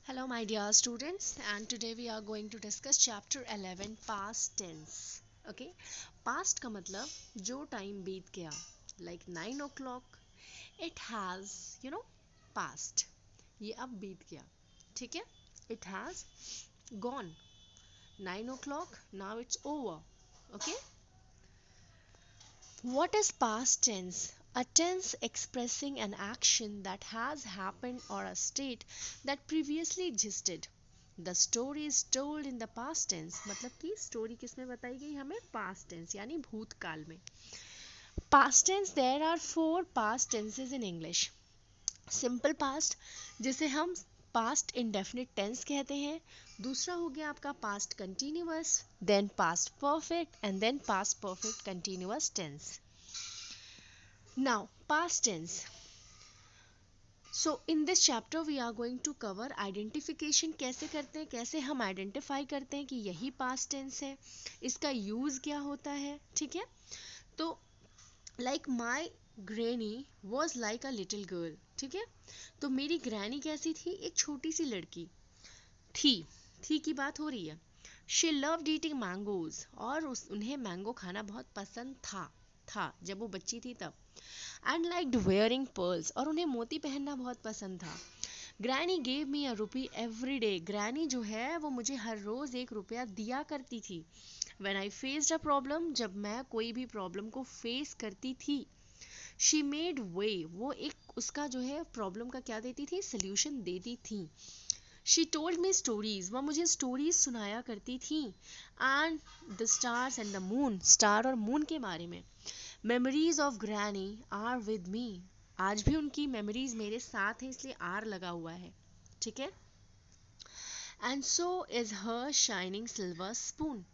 Hello, my dear students, and today we are going to discuss chapter 11 past tense. Okay, past का मतलब जो time बीत गया, like 9 o'clock, it has, passed. ये अब बीत गया, ठीक है? It has gone. 9 o'clock, now it's over. Okay, what is past tense? A tense expressing an action that has happened or a state that previously existed. The story is told in the past tense. मतलब कि story किस में बताई गई हमें? Past tense यानी भूतकाल में. Past tense, there are 4 past tenses in English. Simple past, जिसे हम पास्ट इंडेफिनिट टेंस कहते हैं. दूसरा हो गया आपका past continuous, then past perfect and then past perfect continuous tense. Now, past tense. So, in this chapter we are going to cover identification. कैसे करते हैं, कैसे हम आइडेंटिफाई करते हैं कि यही past tense है, इसका यूज़ क्या होता है, ठीक है? तो like my granny was like a little girl, ठीक है? तो मेरी ग्रैनी कैसी थी? एक छोटी सी लड़की थी की बात हो रही है. She loved eating mangoes, और उन्हें मैंगो खाना बहुत पसंद था जब वो बच्ची थी तब. एंड लाइक्ड वेयरिंग पर्ल्स, और उन्हें मोती पहनना बहुत पसंद था. ग्रैनी गेव मी अ रुपी एवरी डे. ग्रैनी जो है वो मुझे हर रोज़ 1 रुपया दिया करती थी. When I faced a problem, जब मैं कोई भी प्रॉब्लम को फेस करती थी. शी मेड वे, वो एक उसका जो है प्रॉब्लम का क्या देती थी? सोल्यूशन देती थी. शी टोल्ड मी स्टोरीज, वह मुझे स्टोरीज सुनाया करती थी. And the stars and the moon, star और मून के बारे में. Memories of granny are with me, आज भी उनकी मेमोरीज मेरे साथ हैं, इसलिए आर लगा हुआ है, ठीक है? And so is her shining silver spoon.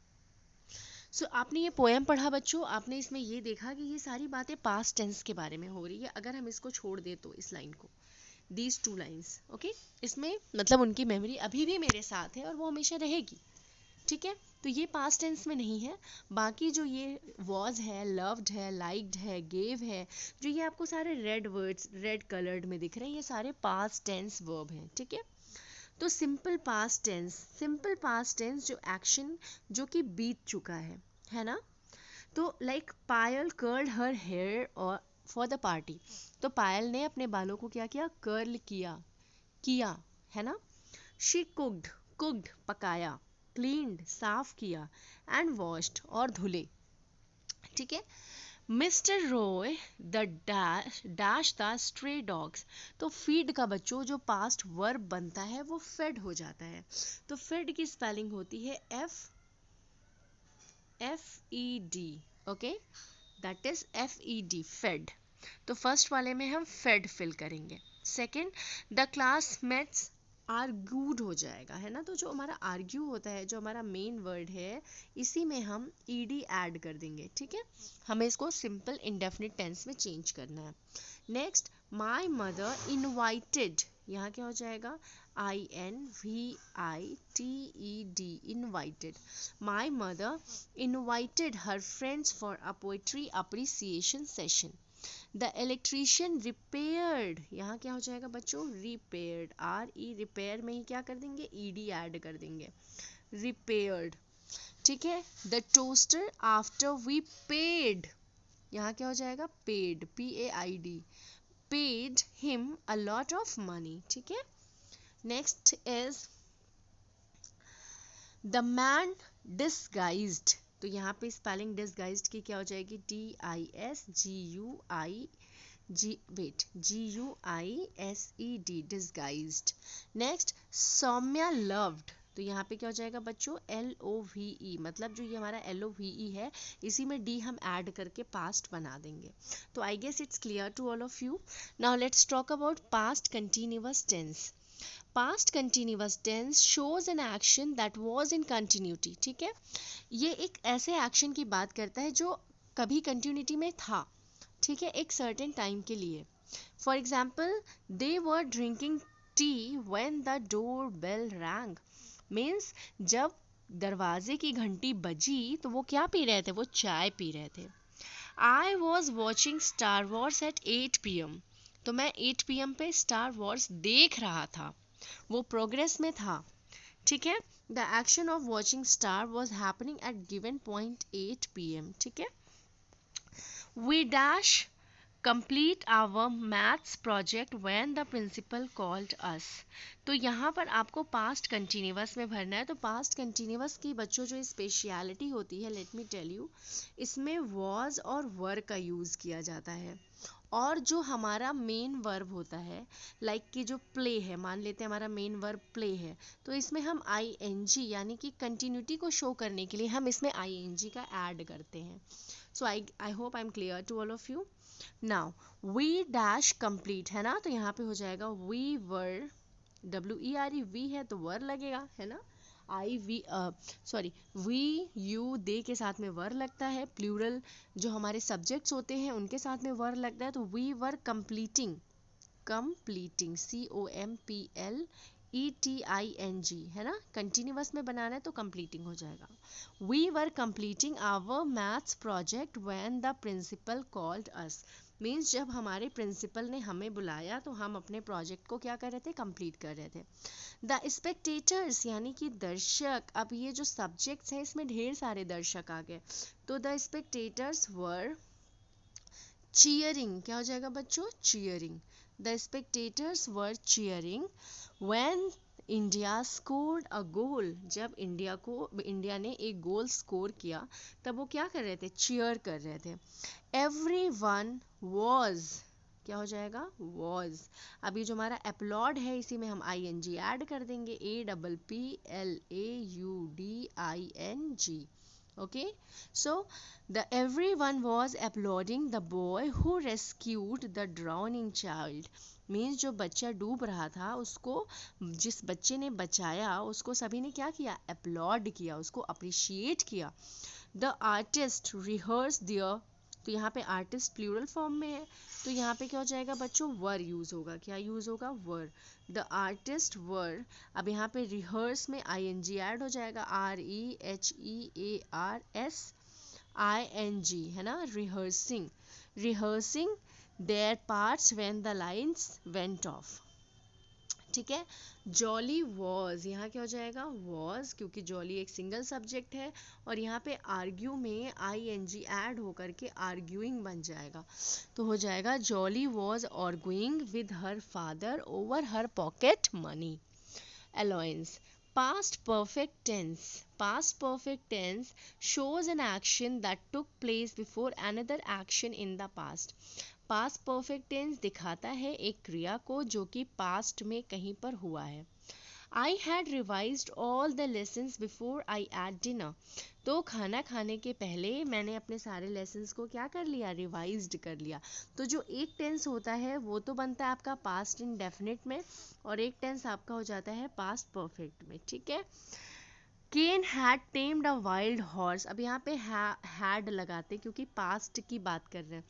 So आपने ये पोएम पढ़ा बच्चों, आपने इसमें ये देखा कि ये सारी बातें पास्ट टेंस के बारे में हो रही है. अगर हम इसको छोड़ दे तो इस लाइन को, दीज 2 लाइन्स, ओके, इसमें मतलब उनकी मेमोरी अभी भी मेरे साथ है और वो हमेशा रहेगी, ठीक है? तो ये पास्ट टेंस में नहीं है. बाकी जो ये वॉज है, लव्ड है, लाइक्ड है, गेव है, जो ये आपको सारे रेड वर्ड्स रेड कलर्ड में दिख रहे हैं, ये सारे पास्ट टेंस वर्ब हैं, ठीक है? तो सिंपल पास्ट टेंस जो एक्शन जो कि बीत चुका है ना? तो लाइक पायल कर्ल्ड हर हेयर और फॉर द पार्टी, तो पायल ने अपने बालों को क्या किया? कर्ल किया, है ना? शी कुक्ड पकाया, क्लीन्ड साफ किया, एंड वॉश्ड और धुले, ठीक है? Mister Roy the dash the stray dogs, तो फीड का बच्चों जो पास्ट वर्ब बनता है वो फेड हो जाता है. तो फेड की स्पेलिंग होती है FED, okay, that is FED, fed. तो फर्स्ट वाले में हम फेड फिल करेंगे. सेकंड, द क्लासमेट्स आर्ग्यूड हो जाएगा, है ना? तो जो हमारा आर्ग्यू होता है, जो हमारा मेन वर्ड है, इसी में हम ED ऐड कर देंगे, ठीक है? हमें इसको सिंपल इंडेफिनिट टेंस में चेंज करना है. नेक्स्ट, माई मदर इनवाइटेड, यहाँ क्या हो जाएगा? INVITED, invited. My mother invited her friends for a poetry appreciation session. The electrician repaired, यहाँ क्या हो जाएगा बच्चों? रिपेयर्ड. रिपेयर में ही क्या कर देंगे? ED ऐड कर देंगे, रिपेयर्ड, ठीक है? The toaster after we paid, यहाँ क्या हो जाएगा? Paid, PAID, paid him a lot of money, ठीक है? Next is the man disguised, तो यहाँ पे स्पेलिंग डिसगाइज्ड की क्या हो जाएगी? GUISED, disguised. Next, Soumya loved, तो यहाँ पे क्या हो जाएगा बच्चों? LOVE, मतलब जो ये हमारा LOVE है, इसी में D हम ऐड करके पास्ट बना देंगे. तो I guess it's clear to all of you. Now let's talk about past continuous tense. Past continuous tense shows an action that was in continuity, ठीक है? ये एक ऐसे एक्शन की बात करता है जो कभी कंटिन्यूटी में था, ठीक है, एक सर्टेन टाइम के लिए. For example, they were drinking tea when the door bell rang, means जब दरवाजे की घंटी बजी तो वो क्या पी रहे थे? वो चाय पी रहे थे. I was watching Star Wars at 8 PM, तो मैं 8 PM पे स्टार वॉर्स देख रहा था. वो प्रोग्रेस में था, ठीक है। The action of watching star was happening at given point 8 PM, ठीक है। We dash complete our maths project when the principal called us। तो यहाँ पर आपको पास्ट कंटिन्यूअस में भरना है। तो पास्ट कंटिन्यूअस की बच्चों जो स्पेशलिटी होती है, लेट मी टेल यू, इसमें was और were का यूज़ किया जाता है। और जो हमारा मेन वर्ब होता है, लाइक कि जो प्ले है, मान लेते हैं हमारा मेन वर्ब प्ले है, तो इसमें हम ing यानी कि कंटिन्यूटी को शो करने के लिए हम इसमें ing का ऐड करते हैं। So I hope I am clear to all of you. Now we dash complete है ना, तो यहाँ पे हो जाएगा वी वर, WERE, वी है तो वर लगेगा, है ना। वी यू दे के साथ में वर लगता है, प्लूरल जो हमारे सब्जेक्ट्स होते हैं उनके साथ में वर लगता है। तो we were completing, completing COMPLETING, है ना। कंटिन्यूअस में बनाना है तो कंप्लीटिंग हो जाएगा। We were completing our maths project when the principal called us, means जब हमारे प्रिंसिपल ने हमें बुलाया तो हम अपने प्रोजेक्ट को क्या कर रहे थे, कंप्लीट कर रहे थे। द स्पेक्टेटर्स यानी कि दर्शक, अब ये जो सब्जेक्ट्स हैं इसमें ढेर सारे दर्शक आ गए, तो द स्पेक्टेटर्स वर चीयरिंग, क्या हो जाएगा बच्चों, cheering. The spectators were cheering when India scored a goal, जब इंडिया ने एक गोल स्कोर किया तब वो क्या कर रहे थे, चीयर कर रहे थे। एवरीवन वाज, क्या हो जाएगा, वाज। अभी जो हमारा अपलॉड है इसी में हम ing ऐड कर देंगे, APPLAUDING, okay, so the everyone was applauding the boy who rescued the drowning child, means जो बच्चा डूब रहा था उसको, जिस बच्चे ने बचाया उसको सभी ने क्या किया, अपलॉड किया, उसको अप्रिशिएट किया। द आर्टिस्ट रिहर्स दियर, तो यहाँ पे आर्टिस्ट प्लूरल फॉर्म में है, तो यहाँ पे क्या हो जाएगा बच्चों, वर यूज होगा, क्या यूज होगा, वर। द आर्टिस्ट वर, अब यहाँ पे रिहर्स में ing ऐड हो जाएगा, REHEARSING, है ना, rehearsing, rehearsing there parts when the lines went of, ठीक है। जॉली वॉज, यहाँ क्या हो जाएगा, वॉज, क्योंकि जॉली एक सिंगल सब्जेक्ट है, और यहाँ पे आर्ग्यू में ing ऐड होकर के आर्ग्यूइंग बन जाएगा, तो हो जाएगा jolly was arguing with her father over her pocket money allowance. Past perfect tense, past perfect tense shows an action that took place before another action in the past। Past perfect tense दिखाता है एक क्रिया को जो कि past में कहीं पर हुआ है। I had revised all the lessons before I at dinner, तो खाना खाने के पहले मैंने अपने सारे लेसन्स को क्या कर लिया, रिवाइज्ड कर लिया। तो जो एक टेंस होता है वो तो बनता है आपका पास्ट इंडेफिनिट में, और एक टेंस आपका हो जाता है पास्ट परफेक्ट में, ठीक है। Ken had tamed a wild horse, अब यहाँ पे हैड लगाते क्योंकि पास्ट की बात कर रहे हैं,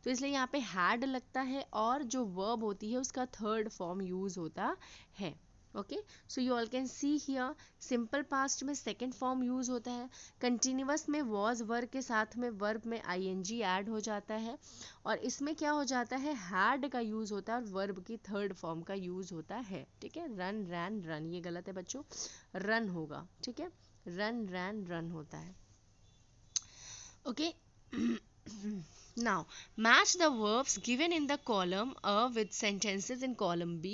तो इसलिए यहाँ पे हैड लगता है, और जो वर्ब होती है उसका थर्ड फॉर्म यूज होता है। Okay, so you all can see here, simple past में सेकंड फॉर्म यूज होता है, कंटिन्यूअस में वॉज वर के साथ में वर्ब में ing ऐड हो जाता है, और इसमें क्या हो जाता है, हैड का यूज होता है और वर्ब की थर्ड फॉर्म का यूज होता है, ठीक है। रन रैन रन, ये गलत है बच्चों, रन होगा, ठीक है, रन रैन रन होता है। Okay, now match the verbs given in the column A with sentences in column B,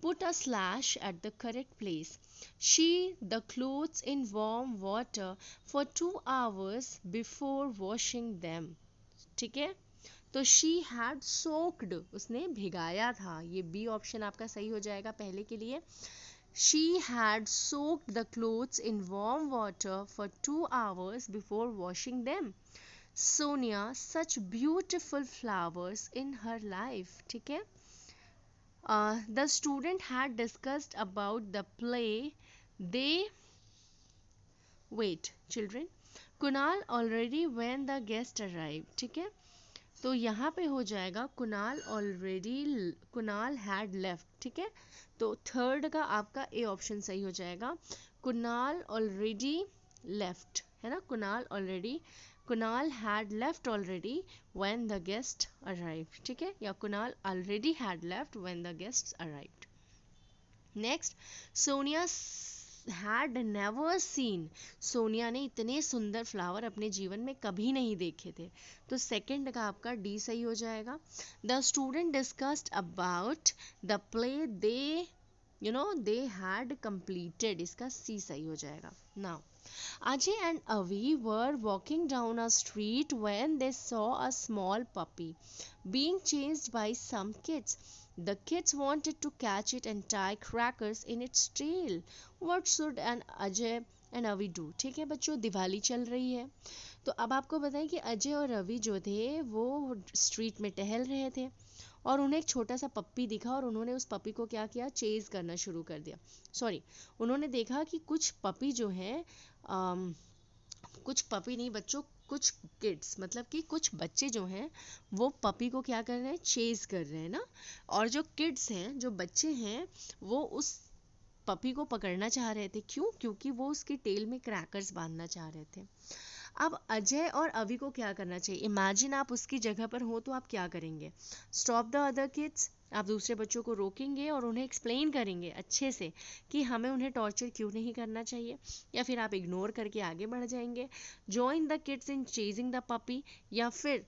put a slash at the correct place। She the clothes in warm water for 2 hours before washing them, ठीक है। तो she had soaked, उसने भिगाया था, ये B option आपका सही हो जाएगा पहले के लिए। She had soaked the clothes in warm water for 2 hours before washing them। Sonia such beautiful flowers in her life, ठीक है। The student had discussed about the play they, wait children, Kunal already when the guest arrived, ठीक है। तो यहाँ पे हो जाएगा Kunal already, Kunal had left, ठीक है। तो थर्ड का आपका ए ऑप्शन सही हो जाएगा, कुणाल ऑलरेडी लेफ्ट, है ना, Kunal already, Kunal had left already when the guest arrived, ठीक है, या Kunal already had left when the guest arrived. Next, Sonia had never seen, Sonia ने इतने सुंदर फ्लावर अपने जीवन में कभी नहीं देखे थे। तो सेकंड का आपका डी सही हो जाएगा। The student discussed about the play they had completed, इसका सी सही हो जाएगा। Now Ajay and Avi were walking down a street when they saw a small puppy being chased by some kids. The kids wanted to catch it and tie crackers in its tail. What should an Ajay and Avi do? ठीक है बच्चों, दिवाली चल रही है, तो अब आपको बताएं कि अजय और रवि जो थे वो स्ट्रीट में टहल रहे थे और उन्हें एक छोटा सा पप्पी दिखा और उन्होंने उस पपी को क्या किया, चेज करना शुरू कर दिया। सॉरी, उन्होंने देखा कि कुछ पपी जो हैं, कुछ पपी नहीं बच्चों, कुछ किड्स, मतलब कि कुछ बच्चे जो हैं वो पपी को क्या कर रहे हैं, चेज कर रहे हैं ना, और जो किड्स हैं, जो बच्चे हैं, वो उस पपी को पकड़ना चाह रहे थे। क्यों? क्योंकि वो उसकी टेल में क्रैकर्स बांधना चाह रहे थे। अब अजय और अवि को क्या करना चाहिए, इमेजिन आप उसकी जगह पर हो तो आप क्या करेंगे। स्टॉप द अदर किड्स, आप दूसरे बच्चों को रोकेंगे और उन्हें एक्सप्लेन करेंगे अच्छे से कि हमें उन्हें टॉर्चर क्यों नहीं करना चाहिए, या फिर आप इग्नोर करके आगे बढ़ जाएंगे। Join the kids in chasing the puppy, या फिर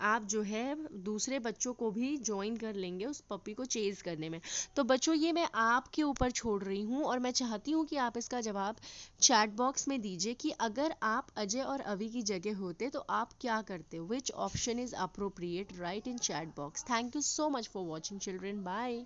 आप जो है दूसरे बच्चों को भी ज्वाइन कर लेंगे उस पपी को चेज करने में। तो बच्चों ये मैं आपके ऊपर छोड़ रही हूँ और मैं चाहती हूँ कि आप इसका जवाब चैट बॉक्स में दीजिए कि अगर आप अजय और अवि की जगह होते तो आप क्या करते। Which option is appropriate, write in chat box. Thank you so much for watching children, bye.